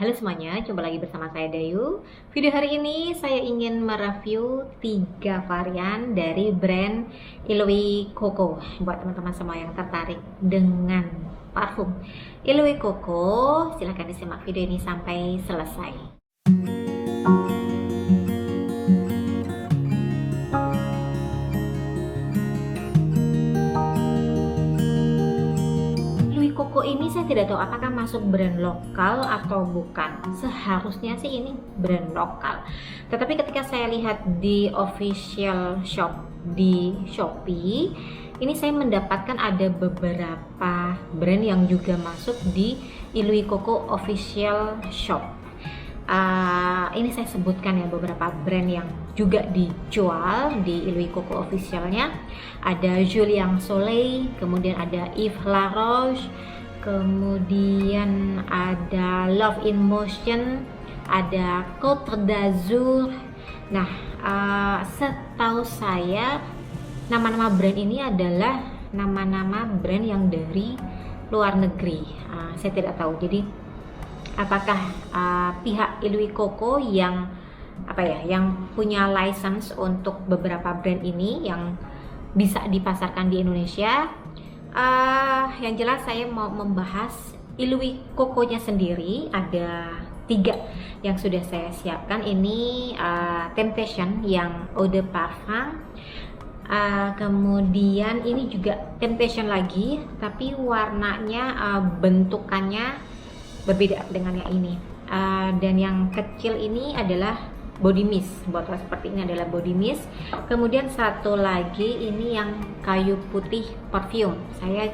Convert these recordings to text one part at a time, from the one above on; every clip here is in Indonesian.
Halo semuanya, jumpa lagi bersama saya Dayu. Video hari ini saya ingin mereview 3 varian dari brand Ilui Coco. Buat teman-teman semua yang tertarik dengan parfum Ilui Coco, silahkan disimak video ini sampai selesai. Koko ini saya tidak tahu apakah masuk brand lokal atau bukan. Seharusnya sih ini brand lokal. Tetapi ketika saya lihat di official shop di Shopee, ini saya mendapatkan ada beberapa brand yang juga masuk di Ilui Coco official shop. Ini saya sebutkan ya beberapa brand yang juga dijual di Ilui Coco officialnya. Ada Julien Soleil, kemudian ada Yves La Roche, kemudian ada Love in Motion, ada Côte d'Azur. Nah, setahu saya nama-nama brand ini adalah nama-nama brand yang dari luar negeri. Saya tidak tahu. Jadi apakah pihak Ilui Coco yang yang punya license untuk beberapa brand ini yang bisa dipasarkan di Indonesia. Yang jelas saya mau membahas Ilui Coco-nya sendiri. Ada 3 yang sudah saya siapkan. Ini Temptation yang eau de parfum, kemudian ini juga Temptation lagi, tapi warnanya bentukannya berbeda dengan yang ini. Dan yang kecil ini adalah body mist. Botol seperti ini adalah body mist. Kemudian satu lagi ini yang kayu putih perfume. Saya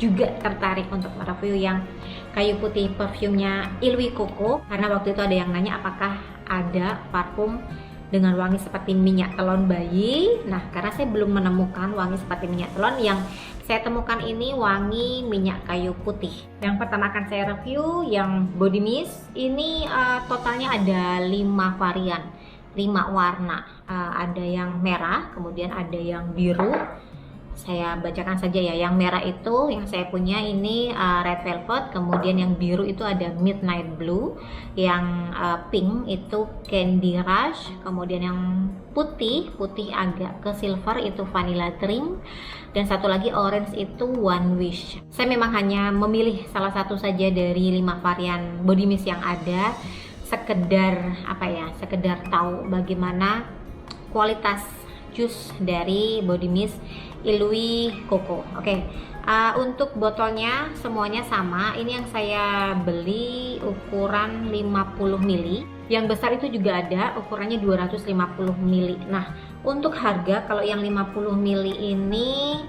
juga tertarik untuk mereview yang kayu putih perfumenya Ilui Coco karena waktu itu ada yang nanya apakah ada parfum dengan wangi seperti minyak telon bayi. Nah, karena saya belum menemukan wangi seperti minyak telon, yang saya temukan ini wangi minyak kayu putih. Yang pertama akan saya review yang body mist. Ini totalnya ada 5 varian, 5 warna. Ada yang merah, kemudian ada yang biru. Saya bacakan saja ya. Yang merah itu yang saya punya ini red velvet, kemudian yang biru itu ada midnight blue, yang pink itu candy rush, kemudian yang putih agak ke silver itu vanilla drink, dan satu lagi orange itu one wish. Saya memang hanya memilih salah satu saja dari 5 varian body mist yang ada, sekedar sekedar tahu bagaimana kualitas jus dari body mist Ilui Coco. Oke. Untuk botolnya semuanya sama. Ini yang saya beli ukuran 50 ml. Yang besar itu juga ada, ukurannya 250 ml. Nah, untuk harga kalau yang 50 ml ini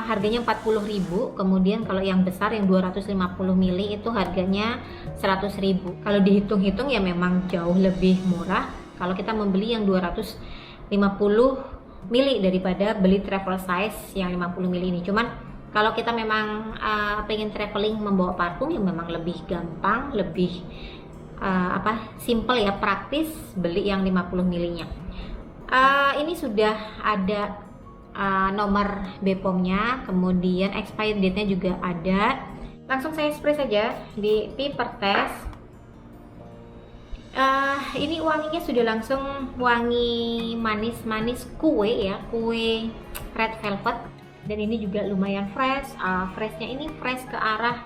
harganya 40.000. Kemudian kalau yang besar yang 250 ml itu harganya 100.000. Kalau dihitung-hitung ya memang jauh lebih murah kalau kita membeli yang 250 mili daripada beli travel size yang 50 mili ini. Cuman kalau kita memang pengen traveling membawa parfum yang memang lebih gampang, lebih simple ya, praktis, beli yang 50 milinya. Ini sudah ada nomor BPOM-nya, kemudian expired date-nya juga ada. Langsung saya spray saja di paper test. Ini wanginya sudah langsung wangi manis-manis kue ya, kue red velvet, dan ini juga lumayan fresh. Freshnya ini fresh ke arah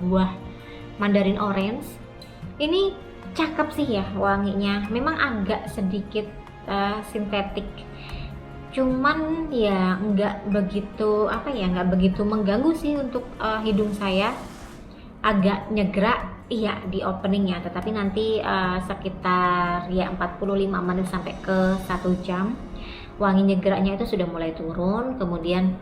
buah mandarin orange. Ini cakep sih ya wanginya, memang agak sedikit sintetik, cuman ya nggak begitu mengganggu sih untuk hidung saya. Agak nyegrak iya di openingnya, tetapi nanti sekitar ya 45 menit sampai ke 1 jam wangi nyegraknya itu sudah mulai turun. Kemudian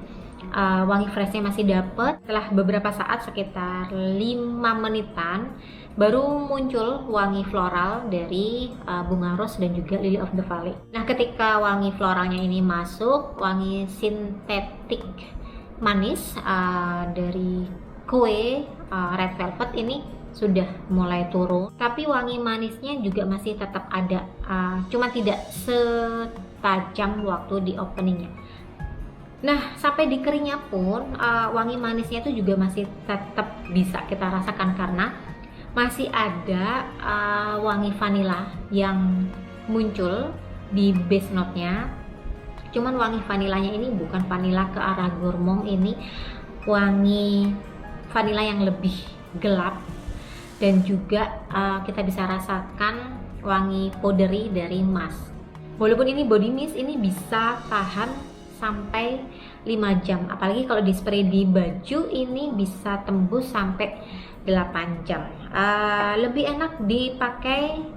wangi freshnya masih dapet. Setelah beberapa saat, sekitar 5 menitan, baru muncul wangi floral dari bunga rose dan juga lily of the valley. Nah, ketika wangi floralnya ini masuk, wangi sintetik manis dari kue red velvet ini sudah mulai turun, tapi wangi manisnya juga masih tetap ada, cuma tidak setajam waktu di openingnya. Nah, sampai di keringnya pun wangi manisnya itu juga masih tetap bisa kita rasakan, karena masih ada wangi vanila yang muncul di base note-nya. Cuman wangi vanilanya ini bukan vanila ke arah gourmand, ini wangi vanila yang lebih gelap, dan juga kita bisa rasakan wangi powdery dari mask. Walaupun ini body mist, ini bisa tahan sampai 5 jam, apalagi kalau di spray di baju ini bisa tembus sampai 8 jam. Lebih enak dipakai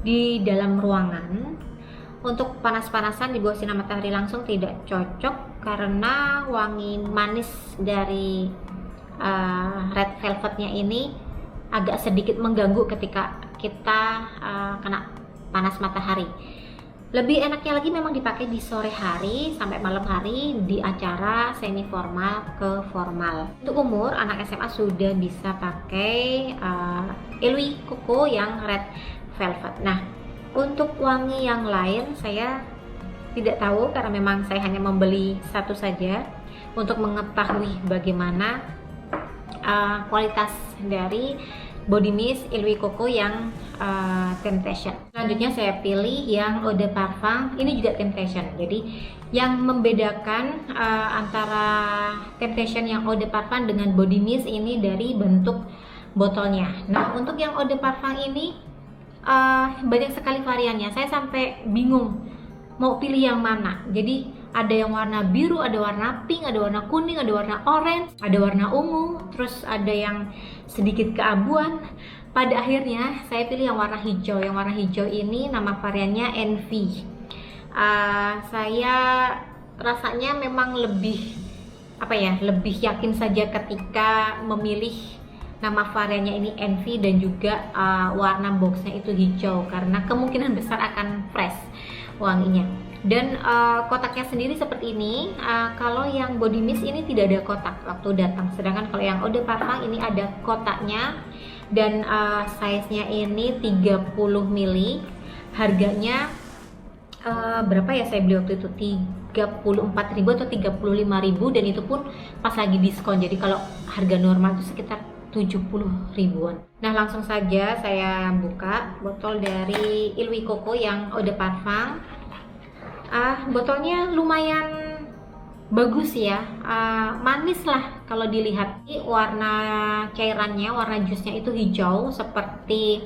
di dalam ruangan. Untuk panas-panasan di bawah sinar matahari langsung tidak cocok, karena wangi manis dari red velvetnya ini agak sedikit mengganggu ketika kita kena panas matahari. Lebih enaknya lagi memang dipakai di sore hari sampai malam hari di acara semi formal ke formal. Untuk umur, anak SMA sudah bisa pakai Ilwi Coco yang red velvet. Nah, untuk wangi yang lain saya tidak tahu, karena memang saya hanya membeli satu saja untuk mengetahui bagaimana kualitas dari body mist Ilwi Coco yang Temptation. Selanjutnya saya pilih yang Eau de Parfum, ini juga Temptation. Jadi yang membedakan antara Temptation yang Eau de Parfum dengan body mist ini dari bentuk botolnya. Nah, untuk yang Eau de Parfum ini banyak sekali variannya, saya sampai bingung mau pilih yang mana. Jadi ada yang warna biru, ada warna pink, ada warna kuning, ada warna orange, ada warna ungu, terus ada yang sedikit keabuan. Pada akhirnya saya pilih yang warna hijau. Yang warna hijau ini nama variannya Envy. Saya rasanya memang lebih lebih yakin saja ketika memilih nama variannya ini Envy, dan juga warna boxnya itu hijau, karena kemungkinan besar akan fresh wanginya. Dan kotaknya sendiri seperti ini. Kalau yang body mist ini tidak ada kotak waktu datang, sedangkan kalau yang Eau de Parfum ini ada kotaknya, dan size-nya ini 30 ml. Harganya berapa ya, saya beli waktu itu 34.000 atau 35.000, dan itu pun pas lagi diskon. Jadi kalau harga normal itu sekitar 70 ribuan. Nah, langsung saja saya buka botol dari Ilwi Coco yang Eau de Parfum. Botolnya lumayan bagus ya, manis lah kalau dilihat. Warna cairannya, warna jusnya itu hijau seperti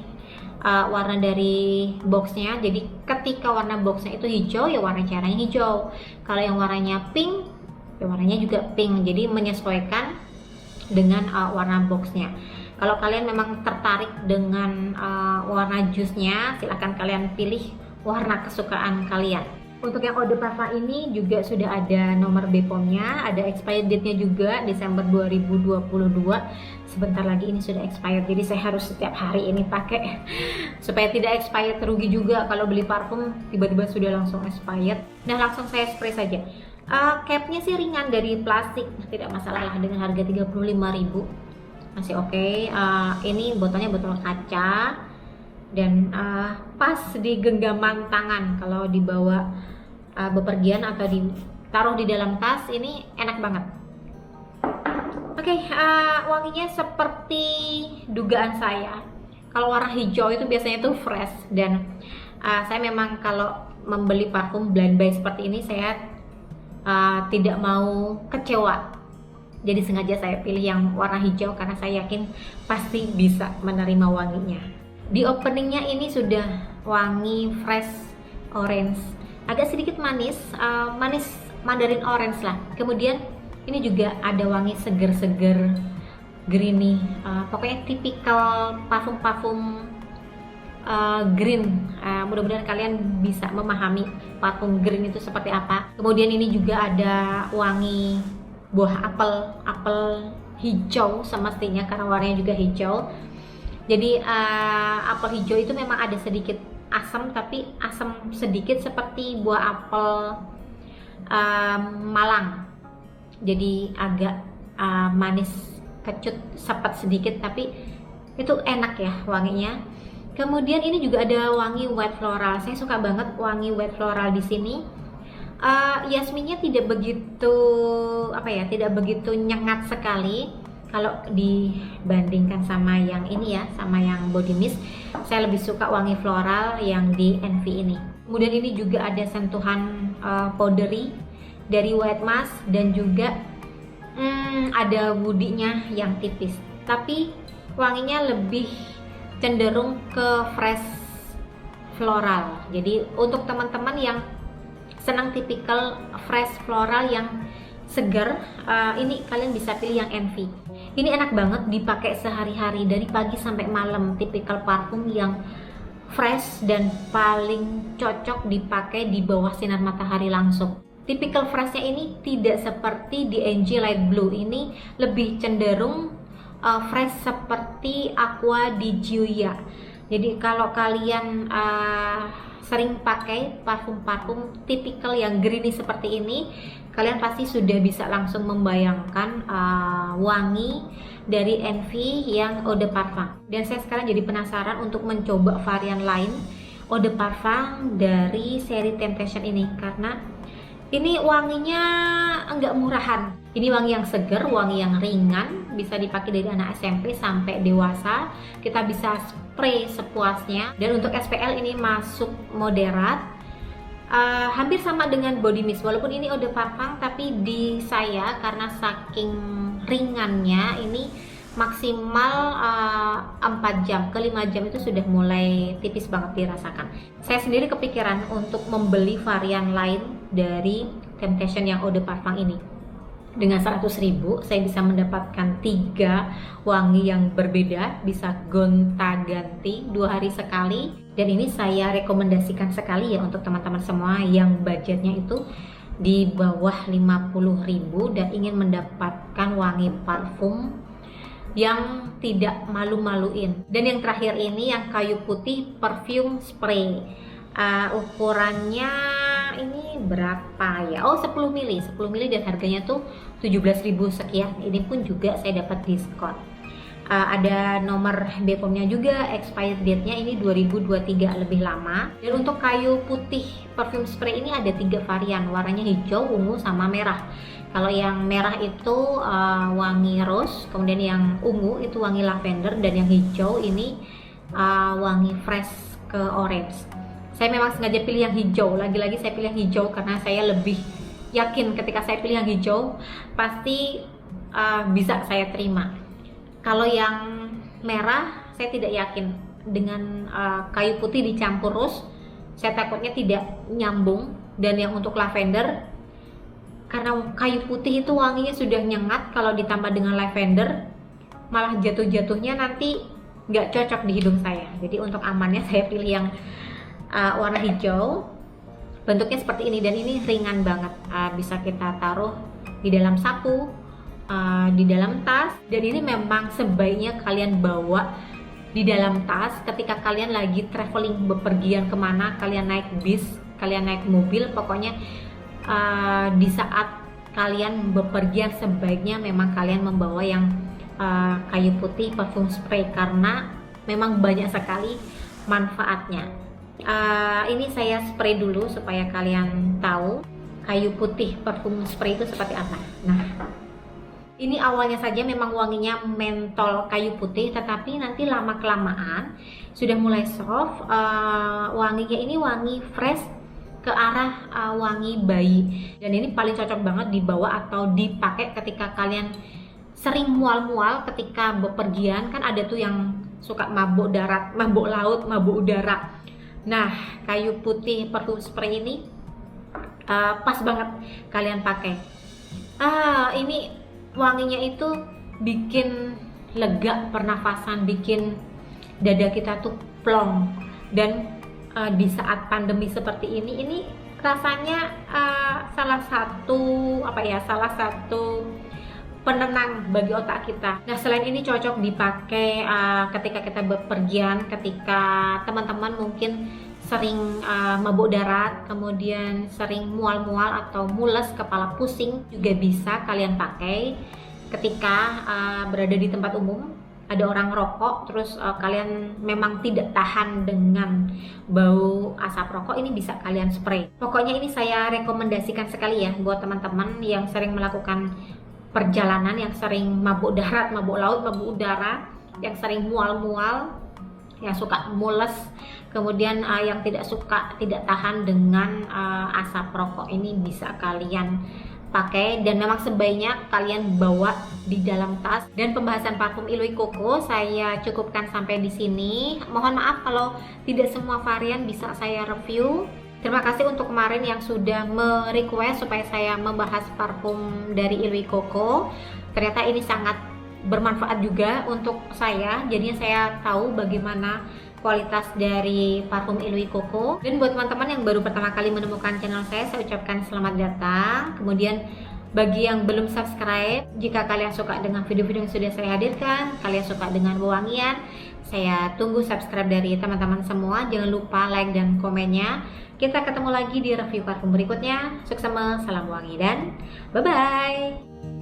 warna dari boxnya. Jadi ketika warna boxnya itu hijau, ya warna cairannya hijau. Kalau yang warnanya pink, ya warnanya juga pink. Jadi menyesuaikan dengan warna boxnya. Kalau kalian memang tertarik dengan warna jusnya, silahkan kalian pilih warna kesukaan kalian. Untuk yang Eau de Parfum ini juga sudah ada nomor BPOM-nya, ada expired date-nya juga Desember 2022. Sebentar lagi ini sudah expired, jadi saya harus setiap hari ini pakai supaya tidak expired. Rugi juga kalau beli parfum tiba-tiba sudah langsung expired. Nah, langsung saya spray saja. Capnya sih ringan dari plastik, tidak masalah lah, dengan harga 35.000 masih oke. Ini botolnya botol kaca, dan pas di genggaman tangan kalau dibawa bepergian atau ditaruh di dalam tas, ini enak banget. Wanginya seperti dugaan saya. Kalau warna hijau itu biasanya tuh fresh, dan saya memang kalau membeli parfum blind buy seperti ini saya tidak mau kecewa. Jadi sengaja saya pilih yang warna hijau karena saya yakin pasti bisa menerima wanginya. Di openingnya ini sudah wangi fresh orange, agak sedikit manis, manis mandarin orange lah. Kemudian ini juga ada wangi seger-seger greeny, pokoknya tipikal parfum-parfum green. Mudah-mudahan kalian bisa memahami parfum green itu seperti apa. Kemudian ini juga ada wangi buah apel hijau semestinya, karena warnanya juga hijau. Jadi apel hijau itu memang ada sedikit asam, tapi asam sedikit seperti buah apel Malang. Jadi agak manis, kecut, sepet sedikit, tapi itu enak ya wanginya. Kemudian ini juga ada wangi white floral. Saya suka banget wangi white floral di sini. Yasminnya tidak begitu tidak begitu nyengat sekali. kalau dibandingkan sama yang ini ya, sama yang body mist, saya lebih suka wangi floral yang di Envy ini. Kemudian ini juga ada sentuhan powdery dari White Musk, dan juga ada woody-nya yang tipis, tapi wanginya lebih cenderung ke fresh floral. Jadi untuk teman-teman yang senang tipikal fresh floral yang segar, ini kalian bisa pilih yang Envy. Ini enak banget dipakai sehari-hari dari pagi sampai malam, tipikal parfum yang fresh dan paling cocok dipakai di bawah sinar matahari langsung. Tipikal freshnya ini tidak seperti di NG Light Blue, ini lebih cenderung fresh seperti Aqua di Gioia. Jadi kalau kalian sering pakai parfum-parfum tipikal yang greeny seperti ini, kalian pasti sudah bisa langsung membayangkan wangi dari Envy yang eau de parfum. Dan saya sekarang jadi penasaran untuk mencoba varian lain eau de parfum dari seri Temptation ini, karena ini wanginya enggak murahan. Ini wangi yang segar, wangi yang ringan, bisa dipakai dari anak SMP sampai dewasa. Kita bisa spray sepuasnya. Dan untuk SPL ini masuk moderat, hampir sama dengan body mist. Walaupun ini eau de parfum, tapi di saya karena saking ringannya ini maksimal 4 jam ke 5 jam itu sudah mulai tipis banget dirasakan. Saya sendiri kepikiran untuk membeli varian lain dari Temptation yang eau de parfum ini. Dengan 100.000 saya bisa mendapatkan 3 wangi yang berbeda, bisa gonta-ganti 2 hari sekali. Dan ini saya rekomendasikan sekali ya untuk teman-teman semua yang budgetnya itu di bawah 50.000 dan ingin mendapatkan wangi parfum yang tidak malu-maluin. Dan yang terakhir ini yang kayu putih perfume spray, ukurannya ini berapa ya? Oh, 10 ml dan harganya tuh 17.000 sekian. Ini pun juga saya dapat diskon. Ada nomor BPOM-nya juga, expired date-nya ini 2023, lebih lama. Dan untuk kayu putih perfume spray ini ada 3 varian, warnanya hijau, ungu, sama merah. Kalau yang merah itu wangi rose, kemudian yang ungu itu wangi lavender, dan yang hijau ini wangi fresh ke orange. Saya memang sengaja pilih yang hijau, lagi-lagi saya pilih yang hijau karena saya lebih yakin ketika saya pilih yang hijau pasti bisa saya terima. Kalau yang merah saya tidak yakin, dengan kayu putih dicampur rose saya takutnya tidak nyambung. Dan yang untuk lavender, karena kayu putih itu wanginya sudah nyengat, kalau ditambah dengan lavender malah jatuh-jatuhnya nanti nggak cocok di hidung saya. Jadi untuk amannya saya pilih yang warna hijau, bentuknya seperti ini, dan ini ringan banget, bisa kita taruh di dalam saku, di dalam tas. Dan ini memang sebaiknya kalian bawa di dalam tas ketika kalian lagi traveling, bepergian kemana, kalian naik bis, kalian naik mobil, pokoknya di saat kalian bepergian sebaiknya memang kalian membawa yang kayu putih perfume spray, karena memang banyak sekali manfaatnya. Ini saya spray dulu supaya kalian tahu kayu putih perfume spray itu seperti apa. Nah, ini awalnya saja memang wanginya mentol kayu putih, tetapi nanti lama kelamaan sudah mulai soft. Wanginya ini wangi fresh ke arah wangi bayi, dan ini paling cocok banget dibawa atau dipakai ketika kalian sering mual-mual ketika bepergian. Kan ada tuh yang suka mabuk darat, mabuk laut, mabuk udara. Nah, kayu putih perfume spray ini pas banget kalian pakai. Ini wanginya itu bikin lega pernafasan, bikin dada kita tuh plong. Dan di saat pandemi seperti ini rasanya salah satu penenang bagi otak kita. Nah, selain ini cocok dipakai ketika kita bepergian, ketika teman-teman mungkin sering mabuk darat, kemudian sering mual-mual atau mules, kepala pusing, juga bisa kalian pakai ketika berada di tempat umum, ada orang rokok, terus kalian memang tidak tahan dengan bau asap rokok, ini bisa kalian spray. Pokoknya ini saya rekomendasikan sekali ya buat teman-teman yang sering melakukan perjalanan, yang sering mabuk darat, mabuk laut, mabuk udara, yang sering mual-mual, yang suka mules, kemudian yang tidak tahan dengan asap rokok, ini bisa kalian pakai, dan memang sebaiknya kalian bawa di dalam tas. Dan pembahasan parfum Ilui Koko saya cukupkan sampai di sini. Mohon maaf kalau tidak semua varian bisa saya review. Terima kasih untuk kemarin yang sudah merequest supaya saya membahas parfum dari Ilui Koko. Ternyata ini sangat bermanfaat juga untuk saya, jadinya saya tahu bagaimana kualitas dari parfum Ilui Koko. Dan buat teman-teman yang baru pertama kali menemukan channel saya ucapkan selamat datang. Kemudian bagi yang belum subscribe, jika kalian suka dengan video-video yang sudah saya hadirkan, kalian suka dengan wewangian, saya tunggu subscribe dari teman-teman semua. Jangan lupa like dan komennya. Kita ketemu lagi di review parfum berikutnya. Sukses, salam wangi, dan bye-bye.